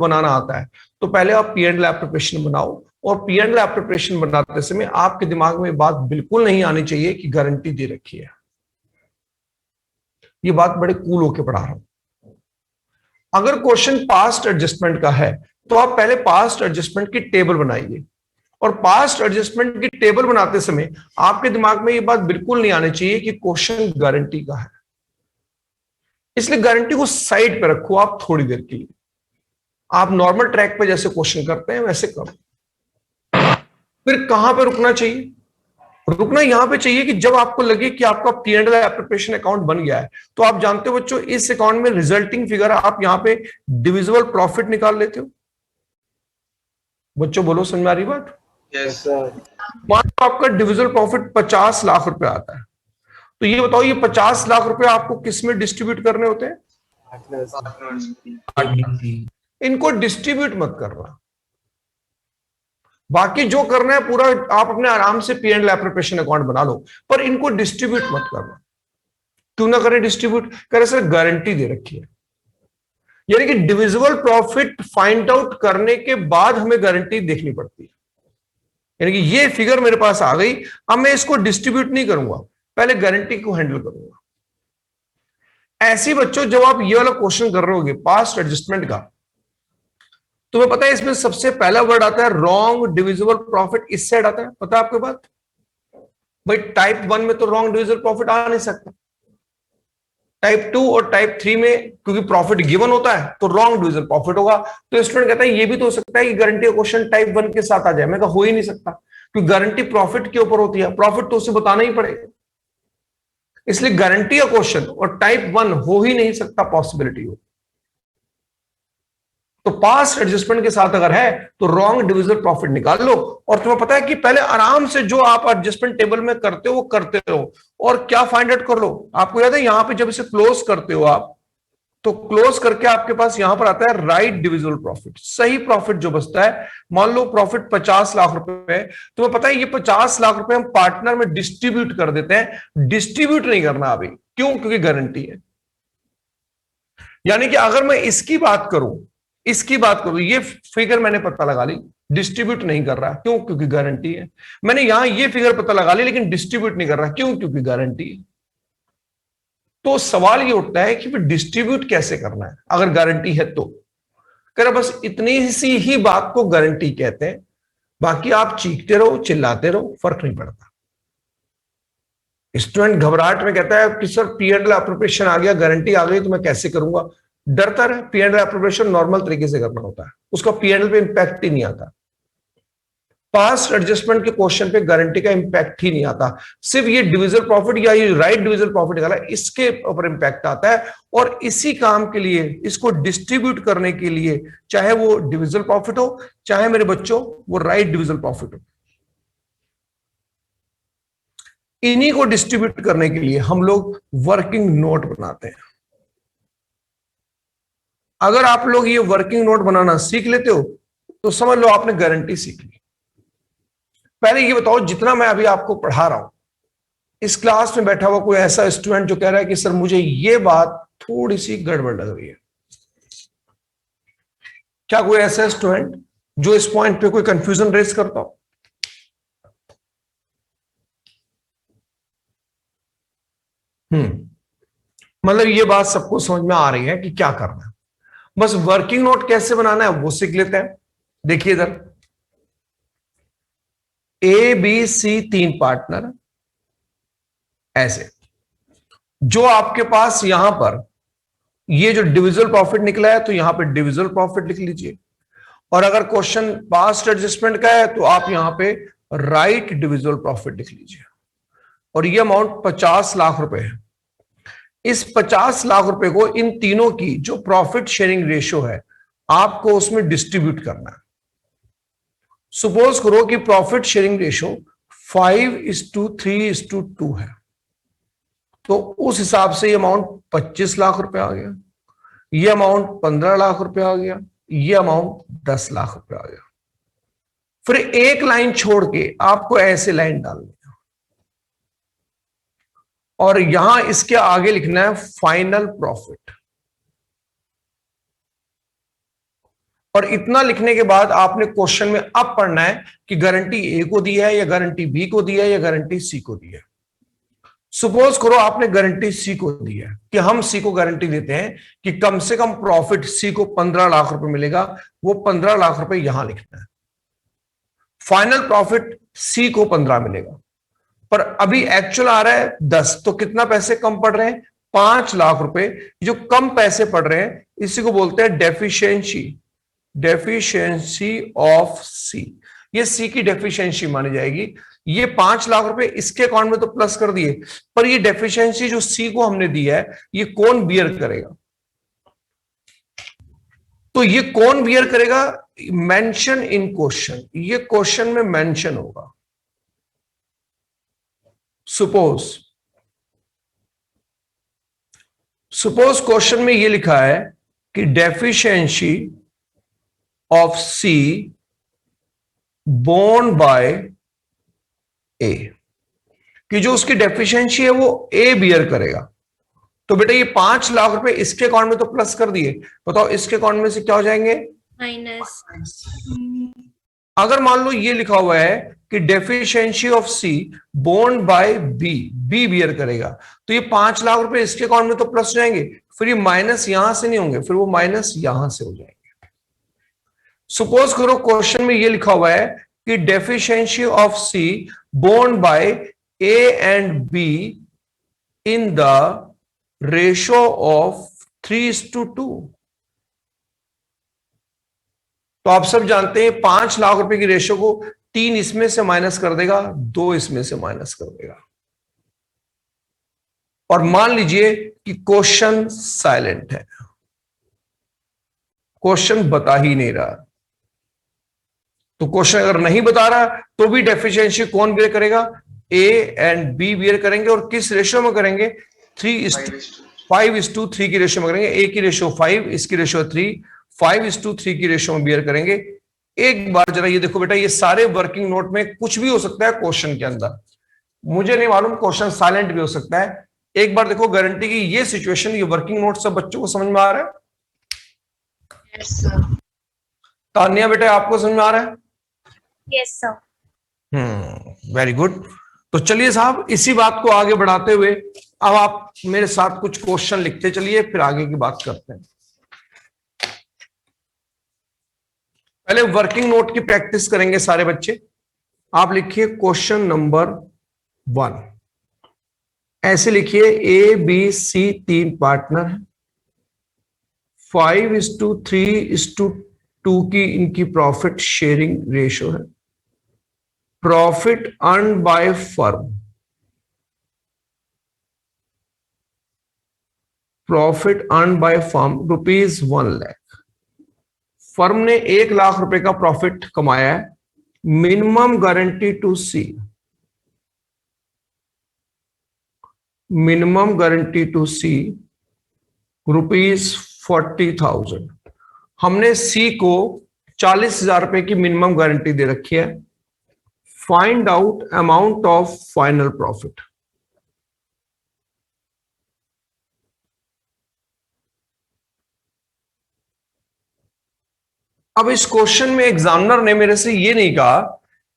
बनाना आता है तो पहले आप पी एंड एल प्रिपरेशन बनाओ, और पी एंड एल प्रिपरेशन बनाते समय आपके दिमाग में बात बिल्कुल नहीं आनी चाहिए कि गारंटी दे रखी है। ये बात बड़े कूल होके पढ़ा रहा हूं। अगर क्वेश्चन पास्ट एडजस्टमेंट का है तो आप पहले पास्ट एडजस्टमेंट की टेबल बनाइए, और पास्ट एडजस्टमेंट की टेबल बनाते समय आपके दिमाग में यह बात बिल्कुल नहीं आनी चाहिए कि क्वेश्चन गारंटी का है। इसलिए गारंटी को साइड पर रखो आप थोड़ी देर के लिए। आप नॉर्मल ट्रैक पे जैसे क्वेश्चन करते हैं वैसे करो। फिर कहां पे रुकना चाहिए? रुकना यहां पे चाहिए कि जब आपको लगे कि आपका P and L preparation account बन गया है, तो आप जानते हो बच्चों इस अकाउंट में रिजल्टिंग फिगर आप यहां पे डिविजिबल प्रॉफिट निकाल लेते हो। बच्चों बोलो, समझ में आ रही बात? Yes sir. मान लो आपका डिविजिबल प्रॉफिट 50 लाख रुपए आता है, तो ये बताओ ये 50 लाख रुपए आपको किस में डिस्ट्रीब्यूट करने होते हैं? इनको डिस्ट्रीब्यूट मत करना, बाकी जो करना है पूरा आप अपने आराम से P and L preparation account बना लो, पर इनको डिस्ट्रीब्यूट मत करना। क्यों ना करें डिस्ट्रीब्यूट? करे सर गारंटी दे रखी है, यानी कि डिविजिबल प्रॉफिट फाइंड आउट करने के बाद हमें गारंटी देखनी पड़ती है। यानी कि ये फिगर मेरे पास आ गई, अब मैं इसको डिस्ट्रीब्यूट नहीं करूंगा, पहले गारंटी को हैंडल करूंगा। ऐसी बच्चों जब आप ये वाला क्वेश्चन कर रहे होगे पास्ट एडजस्टमेंट का, तुम्हें पता है इसमें सबसे पहला वर्ड आता है रॉन्ग डिविजिबल प्रॉफिट। इस साइड आता है, पता है आपके बात? भाई टाइप 1 में तो रॉन्ग डिविजिबल प्रॉफिट आ नहीं सकता, टाइप 2 और टाइप 3 में क्योंकि प्रॉफिट गिवन होता है तो रॉन्ग डिविजिबल प्रॉफिट होगा। तो स्टूडेंट कहता है ये भी तो हो सकता है कि गारंटी का क्वेश्चन टाइप 1 के साथ आ जाए। मैं कहा हो ही नहीं सकता, क्योंकि गारंटी प्रॉफिट के ऊपर होती है, प्रॉफिट तो उसे बताना ही पड़ेगा। इसलिए गारंटी का क्वेश्चन और टाइप 1 हो ही नहीं सकता, पॉसिबिलिटी हो। तो पास्ट एडजस्टमेंट के साथ अगर है तो रॉन्ग डिविजिबल प्रॉफिट निकाल लो, और तुम्हें पता है कि पहले आराम से जो आप एडजस्टमेंट टेबल में करते हो वो करते रहो, और क्या फाइंड आउट कर लो। आपको याद है यहां पे जब इसे क्लोज करते हो आप, तो क्लोज करके आपके पास यहां पर आता है राइट डिविजिबल प्रॉफिट, सही प्रॉफिट जो बचता है। मान लो प्रॉफिट 50 लाख रुपए है, तुम्हें पता है ये 50 लाख रुपए हम पार्टनर में डिस्ट्रीब्यूट कर देते हैं। डिस्ट्रीब्यूट नहीं करना अभी, क्यों? क्योंकि गारंटी है। यानी कि अगर मैं इसकी बात करूं, ये फिगर मैंने पता लगा ली, डिस्ट्रीब्यूट नहीं कर रहा, क्यों? क्योंकि गारंटी है। मैंने यहां ये फिगर पता लगा ली लेकिन डिस्ट्रीब्यूट नहीं कर रहा, क्यों? क्योंकि गारंटी है। तो सवाल ये उठता है कि फिर डिस्ट्रीब्यूट कैसे करना है अगर गारंटी है तो? कर बस इतनी सी ही बात को गारंटी कहते हैं, बाकी आप चीखते रहो चिल्लाते रहो फर्क नहीं पड़ता। स्टूडेंट घबराहट में कहता है कि sir P and L appropriation आ गया, गारंटी आ गई तो मैं कैसे करूंगा? डरता रहे, P and L appropriation normal तरीके से करना होता है, उसका पी एंड एल पे इंपैक्ट ही नहीं आता। पास्ट एडजस्टमेंट के क्वेश्चन पे गारंटी का इंपैक्ट ही नहीं आता, सिर्फ ये डिविजिबल प्रॉफिट या ये राइट डिविजिबल प्रॉफिट निकाला इसके ऊपर इंपैक्ट आता है। और इसी काम के लिए, इसको डिस्ट्रीब्यूट करने के लिए, चाहे वो डिविजिबल प्रॉफिट हो चाहे मेरे बच्चों वो राइट डिविजिबल प्रॉफिट हो, इन्हीं को डिस्ट्रीब्यूट करने के लिए हम लोग वर्किंग नोट बनाते हैं। अगर आप लोग ये वर्किंग नोट बनाना सीख लेते हो तो समझ लो आपने गारंटी सीख ली। पहले ये बताओ, जितना मैं अभी आपको पढ़ा रहा हूं, इस क्लास में बैठा हुआ कोई ऐसा स्टूडेंट जो कह रहा है कि सर मुझे ये बात थोड़ी सी गड़बड़ लग रही है? क्या कोई ऐसा स्टूडेंट जो इस पॉइंट पे कोई कंफ्यूजन रेज करता हो? मतलब ये बात सबको समझ में आ रही है कि क्या करना है, बस वर्किंग नोट कैसे बनाना है वो सीख लेते हैं। देखिए इधर ए बी सी 3 पार्टनर, ऐसे जो आपके पास यहां पर ये जो डिविजिबल प्रॉफिट निकला है तो यहां पे डिविजिबल प्रॉफिट लिख लीजिए, और अगर क्वेश्चन पास्ट एडजस्टमेंट का है तो आप यहां पे राइट डिविजिबल प्रॉफिट लिख लीजिए। और ये अमाउंट 50 लाख रुपए है। इस 50 लाख रुपए को इन तीनों की जो प्रॉफिट शेयरिंग रेशियो है आपको उसमें डिस्ट्रीब्यूट करना है। सपोज करो कि प्रॉफिट शेयरिंग रेशियो 5:3:2 है, तो उस हिसाब से ये अमाउंट 25 लाख रुपए आ गया, ये अमाउंट 15 लाख रुपए आ गया, ये अमाउंट 10 लाख रुपए आ गया। फिर एक लाइन छोड़ के आपको ऐसे लाइन डालनी है और यहां इसके आगे लिखना है फाइनल प्रॉफिट। और इतना लिखने के बाद आपने क्वेश्चन में अब पढ़ना है कि गारंटी ए को दी है या गारंटी बी को दी है या गारंटी सी को दी है। सपोज करो आपने गारंटी सी को दी है कि हम सी को गारंटी देते हैं कि कम से कम प्रॉफिट सी को 15 लाख रुपए मिलेगा, वो 15 लाख रुपए यहां लिखना है। फाइनल प्रॉफिट सी को 15 मिलेगा, पर अभी एक्चुअल आ रहा है 10, तो कितना पैसे कम पड़ रहे हैं? 5 लाख रुपए। जो कम पैसे पड़ रहे हैं इसी को बोलते हैं डेफिशिएंसी, डेफिशिएंसी ऑफ सी। ये सी की डेफिशिएंसी मानी जाएगी। ये 5 लाख रुपए इसके अकाउंट में तो प्लस कर दिए, पर ये डेफिशिएंसी जो सी को हमने दी है ये कौन बियर करेगा? तो ये कौन बियर करेगा? मेंशन इन क्वेश्चन, ये क्वेश्चन में मेंशन होगा। सपोज क्वेश्चन में ये लिखा है कि deficiency of C born by A, कि जो उसकी डेफिशिएंसी है वो ए बियर करेगा। तो बेटा ये 5 लाख रुपए इसके अकाउंट में तो प्लस कर दिए, बताओ इसके अकाउंट में से क्या हो जाएंगे? माइनस। अगर मान लो ये लिखा हुआ है कि deficiency of C born by B, B bear करेगा, तो ये 5 लाख रुपए इसके अकाउंट में तो प्लस हो जाएंगे, फिर ये माइनस यहां से नहीं होंगे, फिर वो माइनस यहां से हो जाएंगे। सपोज करो क्वेश्चन में ये लिखा हुआ है कि deficiency of C born by A and B in the ratio of 3:2। तो आप सब जानते हैं 5 लाख रुपए की रेशो को 3 इसमें से माइनस कर देगा, 2 इसमें से माइनस कर देगा। और मान लीजिए कि क्वेश्चन साइलेंट है, क्वेश्चन बता ही नहीं रहा। तो क्वेश्चन अगर नहीं बता रहा तो भी डेफिशिएंसी कौन बियर करेगा? ए एंड बी बियर करेंगे। और किस रेशो में करेंगे? 5:3 की रेशो में करेंगे। ए की रेशो 5, इसकी रेशो 3, 5:3 की रेशो में बियर करेंगे। एक बार जरा ये देखो बेटा, ये सारे वर्किंग नोट में कुछ भी हो सकता है क्वेश्चन के अंदर, मुझे नहीं मालूम, क्वेश्चन साइलेंट भी हो सकता है। एक बार देखो गारंटी की ये सिचुएशन, ये वर्किंग नोट सब बच्चों को समझ में आ रहा है? Yes sir. तान्या बेटा आपको समझ में आ रहा है? Yes sir. Very good. तो चलिए साहब, इसी बात को आगे बढ़ाते हुए अब आप मेरे साथ कुछ क्वेश्चन लिखते चलिए, फिर आगे की बात करते हैं। पहले वर्किंग नोट की प्रैक्टिस करेंगे सारे बच्चे। आप लिखिए क्वेश्चन नंबर 1, ऐसे लिखिए ए बी सी 3 पार्टनर है, 5:3:2 की इनकी प्रॉफिट शेयरिंग रेशो है। Profit earn by firm, profit earn by firm ₹1 lakh. Firm ने 1 लाख रुपए का प्रॉफिट कमाया है। Minimum guarantee to C, minimum guarantee to C ₹40,000। हमने सी को 40,000 रुपए की मिनिमम गारंटी दे रखी है। Find out amount of final profit. अब इस क्वेश्चन में एग्जामिनर ने मेरे से ये नहीं कहा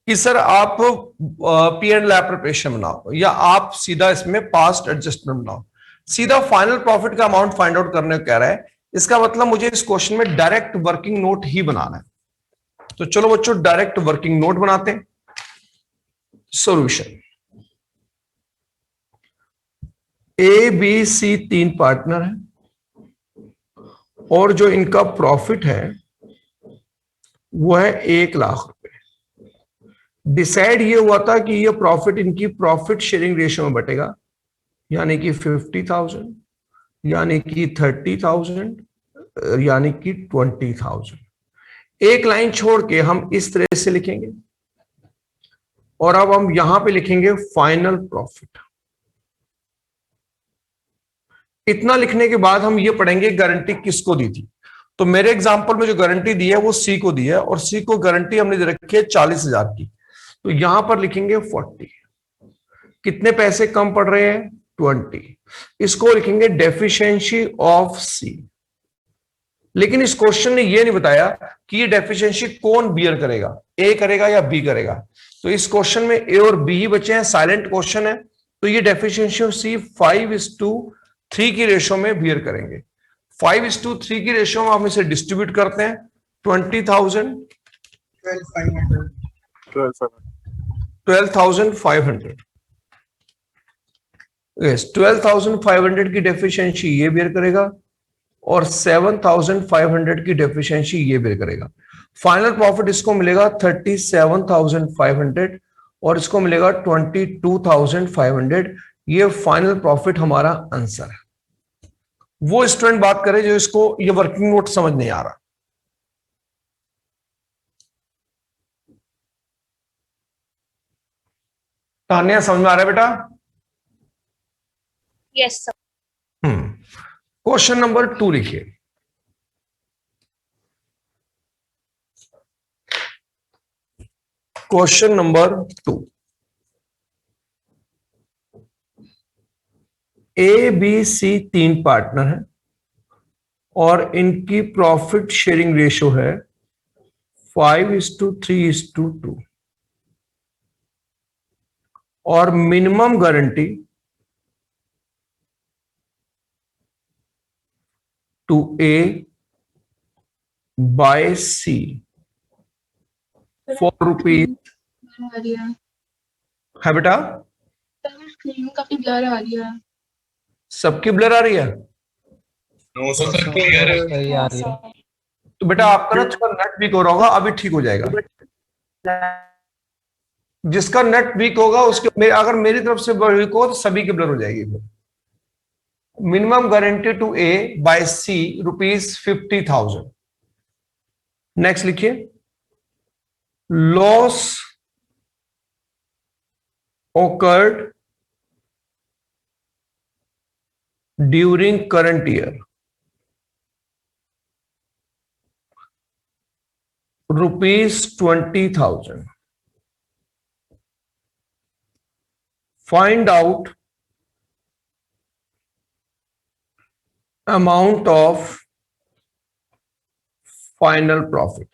कि सर आप पी एंड एल प्रिपरेशन बनाओ या आप सीधा इसमें पास्ट एडजस्टमेंट बनाओ, सीधा फाइनल प्रॉफिट का अमाउंट फाइंड आउट करने को कह रहा है। इसका मतलब मुझे इस क्वेश्चन में डायरेक्ट वर्किंग नोट ही बनाना है। तो चलो बच्चों डायरेक्ट वर्किंग नोट बनाते हैं। Solution, A B C 3 partner है और जो इनका प्रॉफिट है वो है 1 लाख रुपए। डिसाइड ये हुआ था कि ये प्रॉफिट इनकी प्रॉफिट शेयरिंग रेशियो में बटेगा, यानी कि 50,000, यानी कि 30,000, यानी कि 20,000। एक लाइन छोड़ के हम इस तरह से लिखेंगे और अब हम यहां पे लिखेंगे फाइनल प्रॉफिट। इतना लिखने के बाद हम ये पढ़ेंगे गारंटी किसको दी थी। तो मेरे एग्जांपल में जो गारंटी दी है वो सी को दी है और सी को गारंटी हमने दे रखी है 40,000 की। तो यहां पर लिखेंगे 40। कितने पैसे कम पड़ रहे हैं? 20। इसको लिखेंगे डेफिशिएंसी ऑफ सी। लेकिन इस क्वेश्चन ने ये नहीं बताया कि ये डेफिशिएंसी कौन बियर करेगा, ए करेगा या बी करेगा। तो इस क्वेश्चन में ए और बी ही बचे हैं, साइलेंट क्वेश्चन है। तो ये डेफिशिएंसी सी 5:3 की रेशो में बियर करेंगे। 5:3 की रेशो में हम इसे डिस्ट्रीब्यूट करते हैं। 20,000 12,500 यस 12,500 की डेफिशिएंसी ये बेयर करेगा और 7,500 की डेफिशिएंसी ये बेयर करेगा। फाइनल प्रॉफिट इसको मिलेगा 37,500 और इसको मिलेगा 22,500। ये फाइनल प्रॉफिट हमारा आंसर है। वो स्टूडेंट बात करे जो इसको ये वर्किंग नोट समझ नहीं आ रहा। तान्या समझ में आ रहा है बेटा? Yes, sir. क्वेश्चन नंबर 2 लिखिए। Question number 2, A B C 3 partner हैं और इनकी प्रॉफिट शेयरिंग रेशो है 5:3:2 और minimum guarantee to A by C ₹4 है बेटा। स्क्रीन काफी ब्लर आ रही है। सबकी ब्लर आ रही है? सही आ रही है। तो बेटा आपका ना थोड़ा नेट वीक हो रहा होगा, अभी ठीक हो जाएगा। जिसका नेट वीक होगा उसके अगर मेरी तरफ से वीक हो तो सभी की ब्लर हो जाएगी। फिर minimum guarantee to A by C ₹50,000। Next लिखिए, loss occurred during current year ₹20,000. Find out amount of final profit.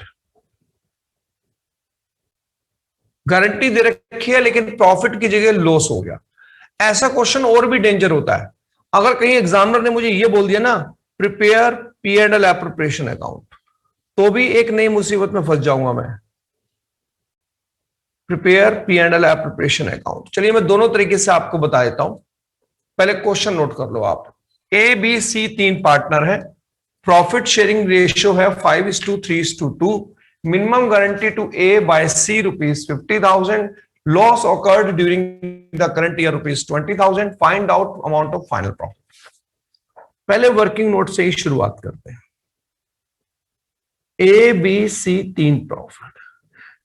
Guarantee दे रखी है लेकिन प्रॉफिट की जगह लॉस हो गया। ऐसा क्वेश्चन और भी डेंजर होता है। अगर कहीं एग्जामिनर ने मुझे ये बोल दिया ना, प्रिपेयर P&L एप्रोप्रिएशन अकाउंट, तो भी एक नई मुसीबत में फंस जाऊंगा मैं। Prepare P&L appropriation account. चलिए मैं दोनों तरीके से आपको बता देता हूं। पहले क्वेश्चन नोट कर लो आप। ए बी सी 3 पार्टनर है, प्रॉफिट शेयरिंग रेशियो है 5:3:2, minimum guarantee to A by C ₹50,000, loss occurred during the current year ₹20,000, find out amount of final profit। पहले वर्किंग नोट से ही शुरुआत करते हैं। ए बी सी 3 प्रॉफिट,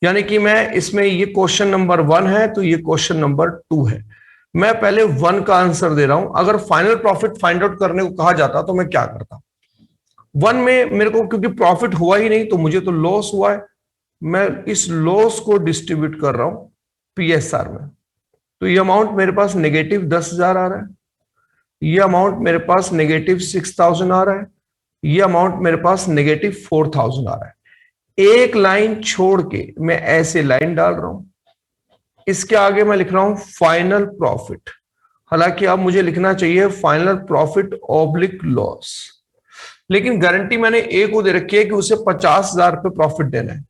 यानी कि मैं इसमें ये क्वेश्चन नंबर 1 है तो ये क्वेश्चन नंबर 2 है। मैं पहले 1 का आंसर दे रहा हूं। अगर फाइनल प्रॉफिट फाइंड आउट करने को कहा जाता तो मैं क्या करता? 1 में मेरे को क्योंकि प्रॉफिट हुआ ही नहीं तो मुझे तो लॉस हुआ है, मैं इस लॉस को डिस्ट्रीब्यूट कर रहा हूं PSR में। तो ये अमाउंट मेरे पास नेगेटिव 10,000 आ रहा है, ये अमाउंट मेरे पास नेगेटिव 6,000 आ रहा है, ये अमाउंट मेरे पास नेगेटिव 4,000 आ रहा है। एक लाइन छोड़ के मैं ऐसे लाइन डाल रहा हूं, इसके आगे मैं लिख रहा हूं फाइनल प्रॉफिट। हालांकि अब मुझे लिखना चाहिए फाइनल प्रॉफिट ऑब्लिक लॉस, लेकिन गारंटी मैंने ए को दे रखी है कि उसे 50,000 पे प्रॉफिट देना है।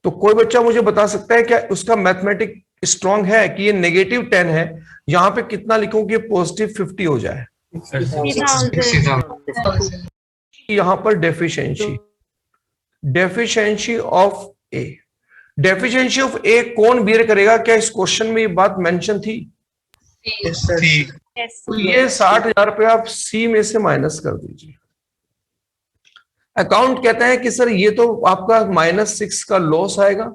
तो कोई बच्चा मुझे बता सकता है क्या उसका मैथमेटिक स्ट्रांग है कि ये नेगेटिव 10 है, यहां पे कितना लिखूं कि पॉजिटिव 50 हो जाए? 60,000. यहां पर deficiency of A, deficiency of A कौन बियर करेगा? क्या इस क्वेश्चन में ये बात मेंशन थी? Yes. तो ये 60,000 रुपये आप सी में से माइनस कर दीजिए। अकाउंट कहता है कि सर ये तो आपका -6 का लॉस आएगा,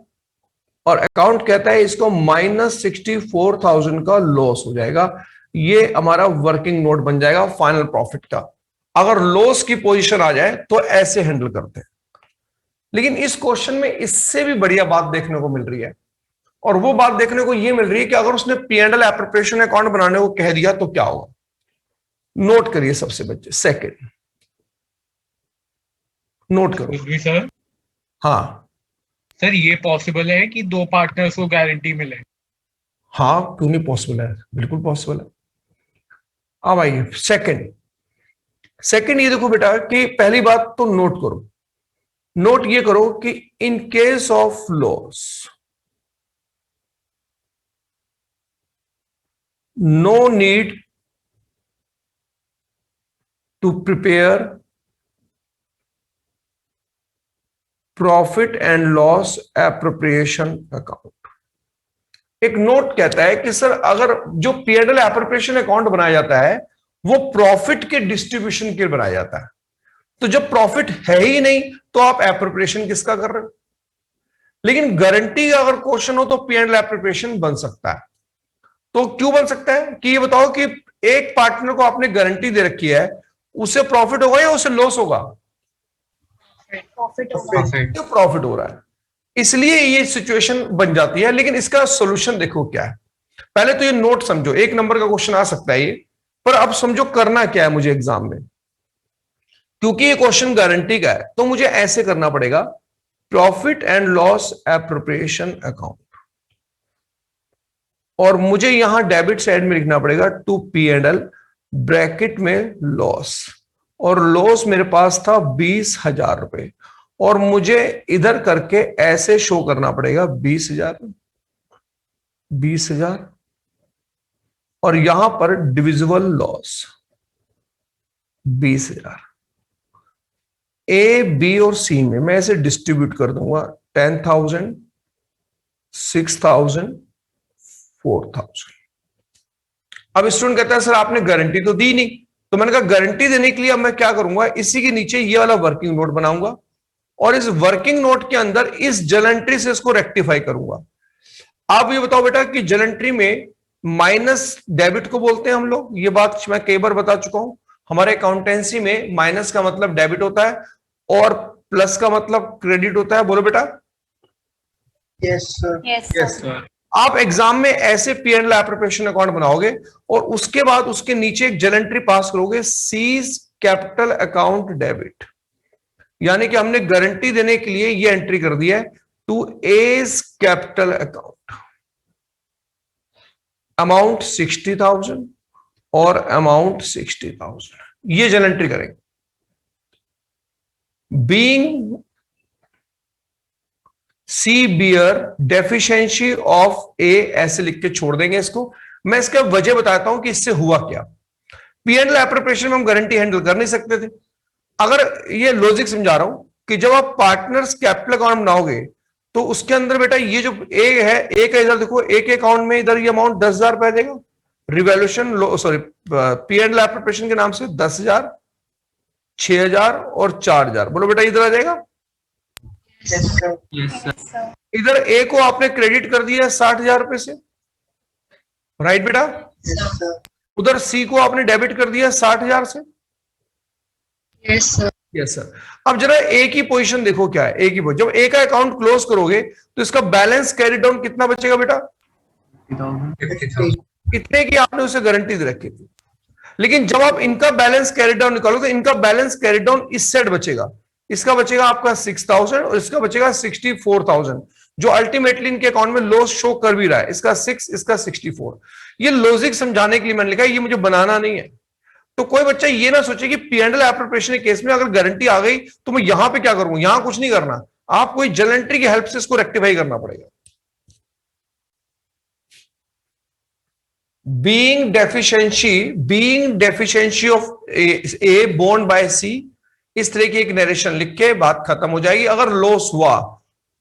और अकाउंट कहता है इसको -64,000 का लॉस हो जाएगा। ये हमारा वर्किंग नोट बन जाएगा फाइनल प्रॉफिट का। अगर लॉस की पोजीशन आ जाए तो ऐसे हैंडल करते हैं। लेकिन इस क्वेश्चन में इससे भी बढ़िया बात देखने को मिल रही है, और वो बात देखने को ये मिल रही है कि अगर उसने P&L एप्रोप्रिएशन अकाउंट बनाने को कह दिया तो क्या होगा। नोट करिए सबसे बच्चे। सेकंड, नोट करो। भी सर, हाँ सर ये पॉसिबल है कि दो पार्टनर्स को गारंटी मिले? हाँ, क्यों नहीं पॉसिबल है, बिल्कुल पॉसिबल है। अब आइए सेकंड। सेकंड ये देखो बेटा कि पहली बात तो नोट करो, नोट ये करो कि in case of loss no need to prepare profit and loss appropriation account. एक नोट कहता है कि सर अगर जो P&L एप्रोप्रिएशन अकाउंट बनाया जाता है वो प्रॉफिट के डिस्ट्रीब्यूशन के लिए बनाया जाता है, तो जब प्रॉफिट है ही नहीं तो आप एप्रोप्रिएशन किसका कर रहे हो। लेकिन गारंटी का अगर क्वेश्चन हो तो P&L एप्रोप्रिएशन बन सकता है। तो क्यों बन सकता है कि ये बताओ कि एक पार्टनर को आपने गारंटी दे रखी है, उसे प्रॉफिट होगा या उसे लॉस होगा? प्रॉफिट होगा। तो प्रॉफिट हो रहा है, इसलिए ये सिचुएशन बन जाती है। लेकिन इसका सोल्यूशन देखो क्या है। पहले तो ये नोट समझो, एक नंबर का क्वेश्चन आ सकता है ये, पर अब समझो करना क्या है मुझे एग्जाम में। क्योंकि ये क्वेश्चन गारंटी का है तो मुझे ऐसे करना पड़ेगा, profit and loss appropriation account, और मुझे यहां डेबिट साइड में लिखना पड़ेगा टू P&L ब्रैकेट में लॉस, और लॉस मेरे पास था 20,000 रुपए, और मुझे इधर करके ऐसे शो करना पड़ेगा 20,000 20,000, और यहां पर डिविजिबल लॉस 20,000। ए बी और सी में मैं ऐसे डिस्ट्रीब्यूट कर दूंगा 10,000 6,000 4,000। अब स्टूडेंट कहता है सर आपने गारंटी तो दी नहीं, तो मैंने कहा गारंटी देने के लिए अब मैं क्या करूंगा, इसी के नीचे ये वाला वर्किंग नोट बनाऊंगा, और इस वर्किंग नोट के अंदर इस जलंट्री से इसको रेक्टिफाई करूंगा। आप ये बताओ बेटा कि जलंट्री में माइनस डेबिट को बोलते हैं हम लोग, ये बात मैं कई बार बता चुका हूं। हमारे अकाउंटेंसी में माइनस का मतलब डेबिट होता है और प्लस का मतलब क्रेडिट होता है। बोलो बेटा। Yes sir. Yes yes sir. Sir. आप एग्जाम में ऐसे P&L एप्रोप्रिएशन अकाउंट बनाओगे और उसके बाद उसके नीचे एक जलंट्री पास करोगे, सीज कैपिटल अकाउंट डेबिट, यानी कि हमने गारंटी देने के लिए ये एंट्री कर दिया है to as capital account, amount 60,000 और अमाउंट 60,000, ये जलंट्री करेंगे। Being C bear deficiency of A, ऐसे लिख के छोड़ देंगे इसको। मैं इसका वजह बताता हूं कि इससे हुआ क्या। P&L एप्रोप्रिएशन में हम गारंटी हैंडल कर नहीं सकते थे। अगर ये लॉजिक समझा रहा हूं कि जब आप पार्टनर्स कैपिटल अकाउंट बनाओगे तो उसके अंदर बेटा ये जो ए है, ए का इधर देखो, ए के अकाउंट में इधर ये अमाउंट 10,000 रुपए देगा, रिवैल्यूएशन सॉरी P&L एप्रोप्रिएशन के नाम से 10,000 6,000 और 4,000। बोलो बेटा इधर आ जाएगा। Yes sir. Yes sir. Yes sir. इधर ए को आपने क्रेडिट कर दिया 60,000 रुपए से, राइट बेटा। Yes sir. उधर सी को आपने डेबिट कर दिया 60,000 से। Yes sir. Yes sir. अब जरा ए की पोजीशन देखो क्या है। ए की पोजीशन, जब ए का अकाउंट क्लोज करोगे तो इसका बैलेंस कैरी डाउन कितना बचेगा बेटा? 50,000। कितने की आपने उसे गारंटी दे रखी थी। लेकिन जब आप इनका बैलेंस कैरी डाउन निकालो तो इनका बैलेंस कैरी डाउन इस साइड बचेगा, इसका बचेगा आपका 6,000 और इसका बचेगा 64,000, जो अल्टीमेटली इनके अकाउंट में लॉस शो कर भी रहा है। इसका 6, इसका 64। ये लॉजिक समझाने के लिए मैंने लिखा है, ये मुझे बनाना नहीं है। तो कोई बच्चा ये ना सोचे कि P&L एप्रोप्रिएशन के केस में अगर गारंटी आ गई तो मैं यहां पे क्या करूंगा, यहां कुछ नहीं करना, आपको कोई जलंट्री की हेल्प से इसको रेक्टिफाई करना पड़ेगा। being deficiency of A borne by C, इस तरह की एक नरेशन लिख के बात खत्म हो जाएगी। अगर लॉस हुआ,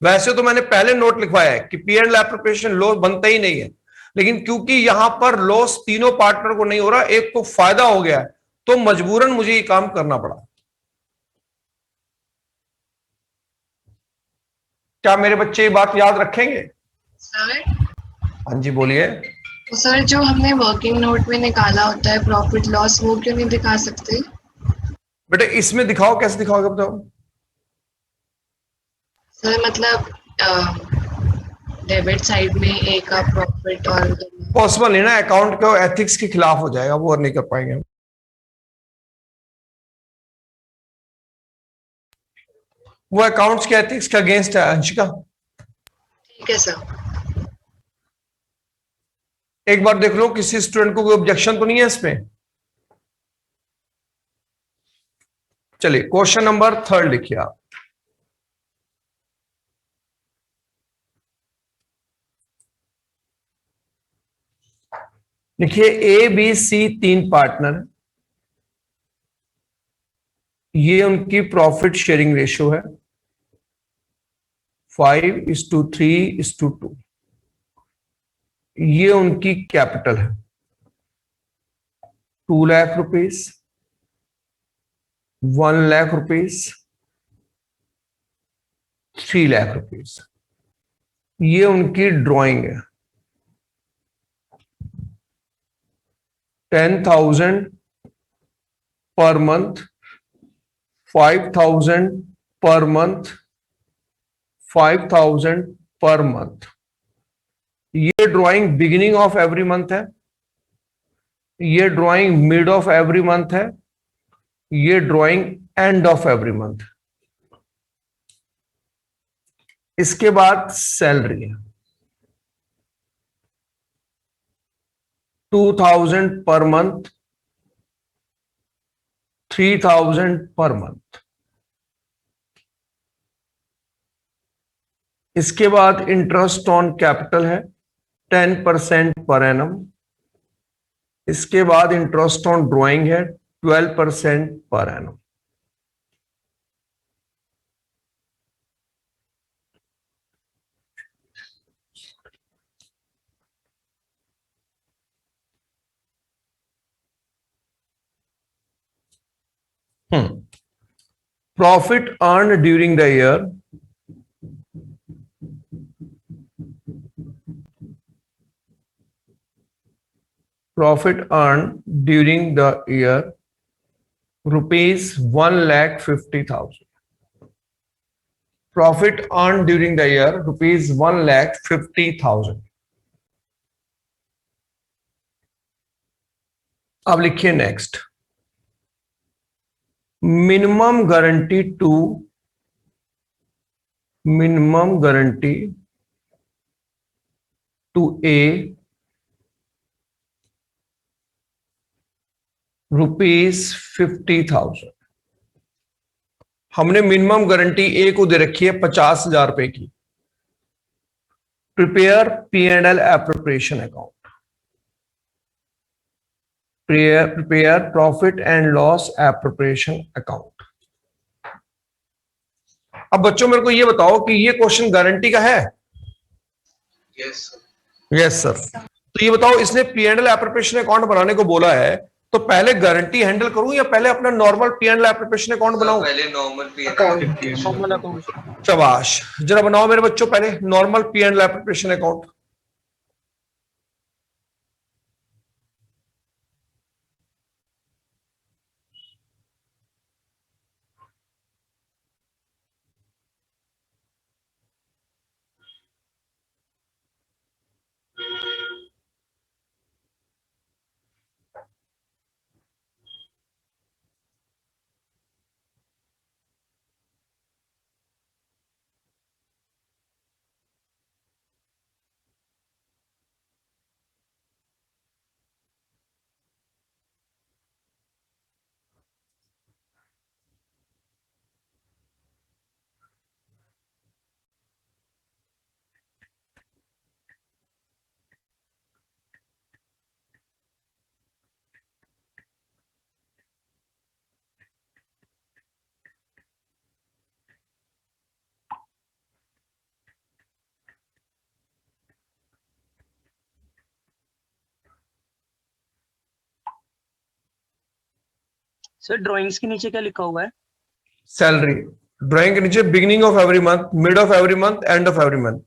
वैसे तो मैंने पहले नोट लिखवाया है कि P&L एप्रोप्रिएशन लॉस बनता ही नहीं है, लेकिन क्योंकि यहां पर लॉस तीनों पार्टनर को नहीं हो रहा, एक को फायदा हो गया, तो मजबूरन मुझे ये काम करना पड़ा। क्या मेरे बच्चे ये बात याद रखेंगे? सर, हाँ जी बोलिए। तो सर जो हमने वर्किंग नोट में निकाला होता है प्रॉफिट लॉस, वो क्यों नहीं दिखा सकते? बेटा इसमें दिखाओ, कैसे दिखाओगे बताओ। सर मतलब डेबिट साइड में ए का प्रॉफिट और पॉसिबल नहीं ना, अकाउंट के एथिक्स के खिलाफ हो जाएगा, वो और नहीं कर पाएंगे हम। वो अकाउंट्स के एथिक्स के अगेंस्ट है अंशिका। ठीक है सर। एक बार देख लो किसी स्टूडेंट को कोई ऑब्जेक्शन तो नहीं है इसमें। चलिए क्वेश्चन नंबर 3 लिखिए आप। लिखिए ए बी सी 3 पार्टनर, ये उनकी प्रॉफिट शेयरिंग रेशियो है 5:3:2। ये उनकी कैपिटल है 2 lakh rupees, 1 lakh rupees, 3 lakh rupees. ये उनकी ड्राइंग है 10,000 per month, 5,000 per month, 5,000 per month. ये drawing beginning of every month है, ये drawing mid of every month है, ये drawing end of every month. इसके बाद सैलरी है 2,000 पर मंथ, 3,000 पर मंथ। इसके बाद इंटरेस्ट ऑन कैपिटल है 10% पर एनम। इसके बाद इंटरेस्ट ऑन ड्राइंग है 12% per annum. Profit earn during the year, profit earned during the year rupees 1,50,000. Profit earned during the year rupees 1,50,000. अब लिखिए next. Minimum guarantee to ए ₹50,000। हमने minimum guarantee ए को दे रखी है 50,000 रुपए की। Prepare P&L appropriation account, prepare profit and loss appropriation account. अब बच्चों मेरे को ये बताओ कि ये क्वेश्चन गारंटी का है? Yes sir. तो ये बताओ, इसने P&L एप्रोप्रिएशन अकाउंट बनाने को बोला है, तो पहले गारंटी हैंडल करूं या पहले अपना नॉर्मल P&L एप्रोप्रिएशन अकाउंट बनाऊं? पहले नॉर्मल शाबाश, जरा बनाओ मेरे बच्चों पहले normal P&L appropriation account. Sir drawings के नीचे क्या लिखा हुआ है? सैलरी। ड्राइंग के नीचे beginning of every month, mid of every month, end of every month.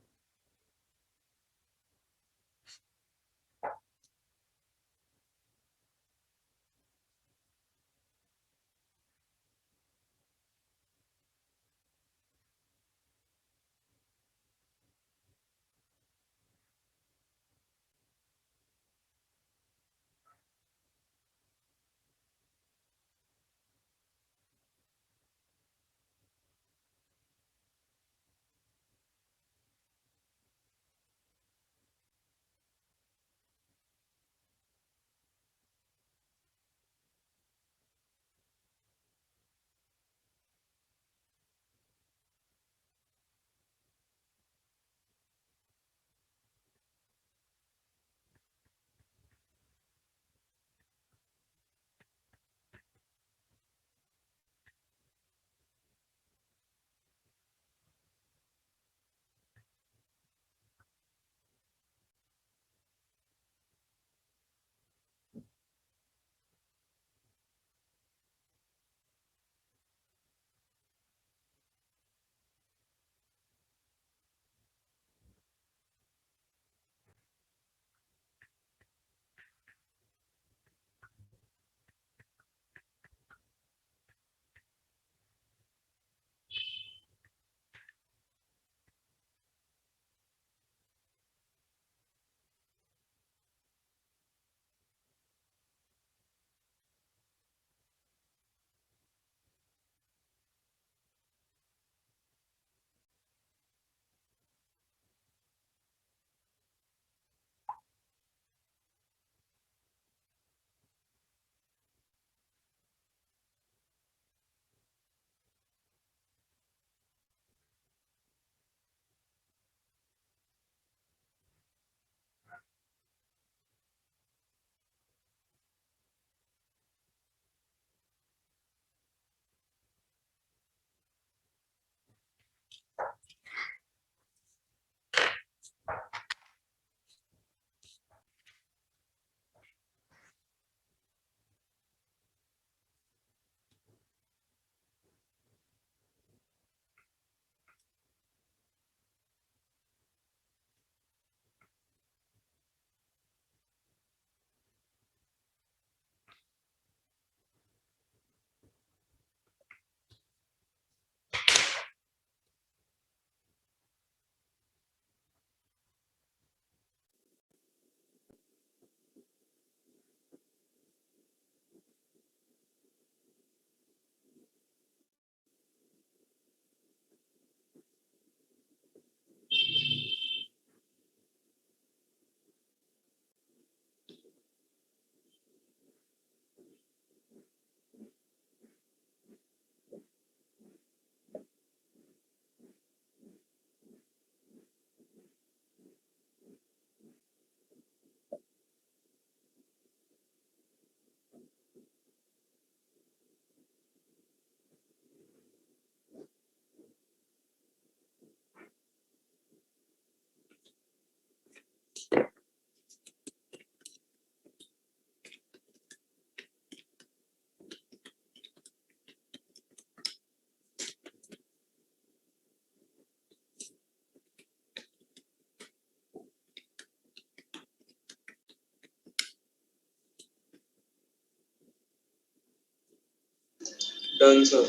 Done, sir.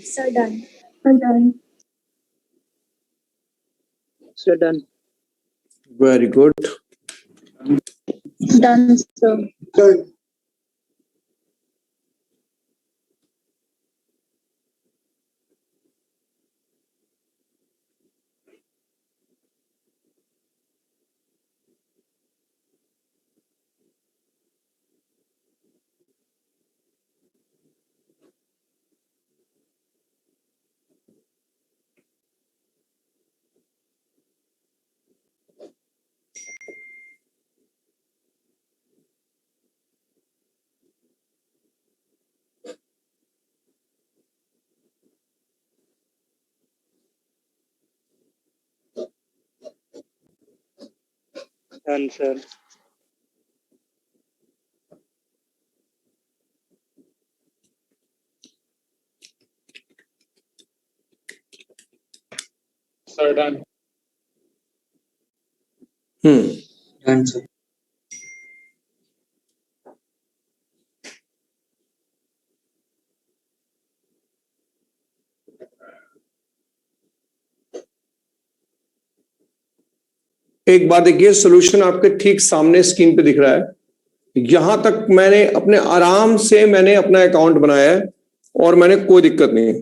Sir, done. Sir, done. Very good. Done, sir. Done, sir. Sir, done. Done, sir. एक बात देखिए, सोल्यूशन आपके ठीक सामने screen पे दिख रहा है। यहां तक मैंने अपने आराम से मैंने अपना अकाउंट बनाया है और मैंने कोई दिक्कत नहीं है।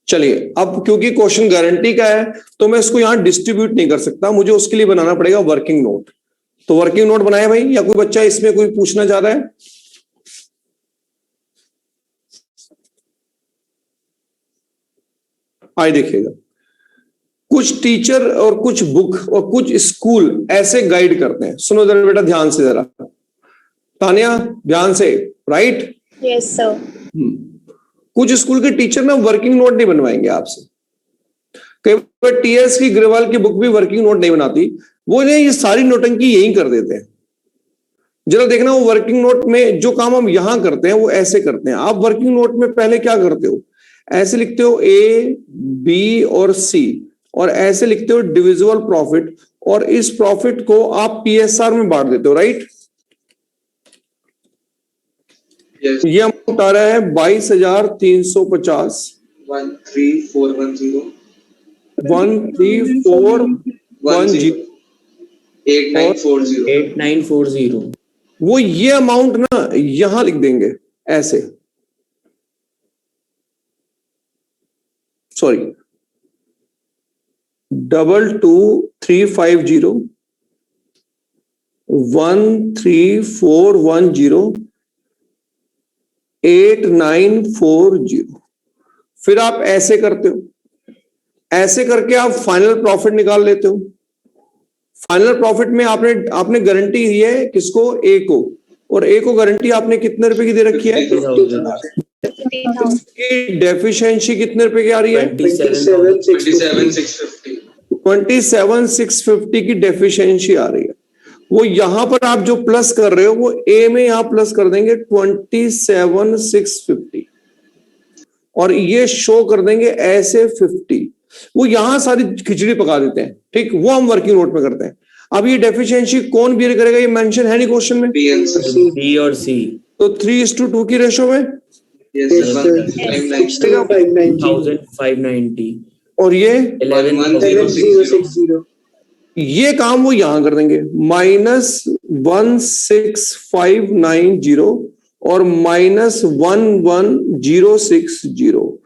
चलिए, अब क्योंकि क्वेश्चन गारंटी का है तो मैं इसको यहां डिस्ट्रीब्यूट नहीं कर सकता, मुझे उसके लिए बनाना पड़ेगा वर्किंग नोट। तो वर्किंग नोट बनाए भाई, या कोई बच्चा इसमें कोई पूछना चाह रहा है? आइए देखिएगा, कुछ टीचर और कुछ बुक और कुछ स्कूल ऐसे गाइड करते हैं। सुनो जरा बेटा ध्यान से, जरा तानिया ध्यान से, राइट? Yes, sir. कुछ स्कूल के टीचर ना वर्किंग नोट नहीं बनवाएंगे आपसे। कई बार टीएस की ग्रेवाल की बुक भी वर्किंग नोट नहीं बनाती, वो ने ये सारी नोटंकी यही कर देते हैं। जरा देखना, वो वर्किंग नोट में जो काम हम यहां करते हैं वो ऐसे करते हैं। आप वर्किंग नोट में पहले क्या करते हो? ऐसे लिखते हो ए, बी और सी, और ऐसे लिखते हो डिविजिबल प्रॉफिट, और इस प्रॉफिट को आप पीएसआर में बांट देते हो, राइट? Yes. ये अमाउंट आ रहा है 22,350, 13410, 13410, 8940. 8940। वो ये अमाउंट ना यहां लिख देंगे ऐसे, सॉरी 22,350, 13410, 8940। फिर आप ऐसे करते हो, ऐसे करके आप फाइनल प्रॉफिट निकाल लेते हो। फाइनल प्रॉफिट में आपने गारंटी दी है किसको? ए को, और ए को गारंटी आपने कितने रुपए की दे रखी है? 50,000. की डेफिशिएंसी कितने रुपए की आ रही है? 27,650. 27,650 की डेफिशिएंसी आ रही है। वो यहां पर आप जो प्लस कर रहे हो वो ए में यहां प्लस कर देंगे 27,650, और ये शो कर देंगे ऐसे 50। वो यहां सारी खिचड़ी पका देते हैं, ठीक? वो हम वर्किंग नोट में करते हैं। अब ये डेफिशिएंसी कौन बियर करेगा? ये मेंशन है नहीं क्वेश्चन में। B and C. बी और सी। तो 3:2 की रेशो में Yes, sir. 1590 और ये 11,060. ये काम वो यहां कर देंगे, -16590 और -11060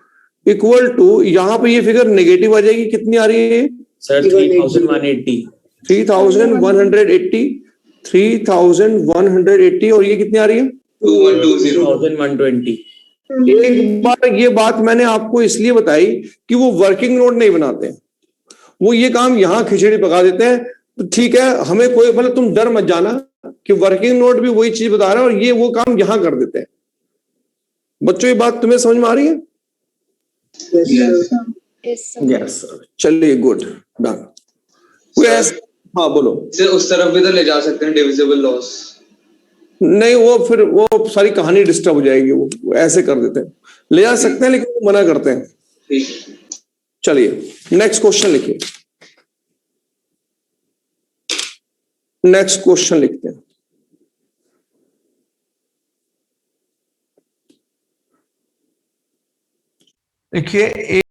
इक्वल टू, यहां पे ये फिगर नेगेटिव आ जाएगी। कितनी आ रही है सर? 3180। 3180, 3180, और ये कितनी आ रही है? 2120. 2120। एक बार ये बात मैंने आपको इसलिए बताई कि वो वर्किंग नोट नहीं बनाते हैं, वो ये काम यहां खिचड़ी पका देते हैं। तो ठीक है, हमें कोई, मतलब तुम डर मत जाना कि वर्किंग नोट भी वही चीज बता रहा है और ये वो काम यहां कर देते हैं। बच्चों ये बात तुम्हें समझ में आ रही है? Yes. Yes, sir. Yes sir, चलिए गुड डन। कोई ऐसा, हाँ बोलो। सर उस तरफ भी तो ले जा सकते हैं डिविजिबल लॉस। नहीं, वो फिर वो सारी कहानी डिस्टर्ब हो जाएगी, वो ऐसे कर देते हैं, ले जा सकते हैं लेकिन वो मना करते हैं। ठीक है। चलिए नेक्स्ट क्वेश्चन लिखिए, नेक्स्ट क्वेश्चन लिखते हैं। देखिए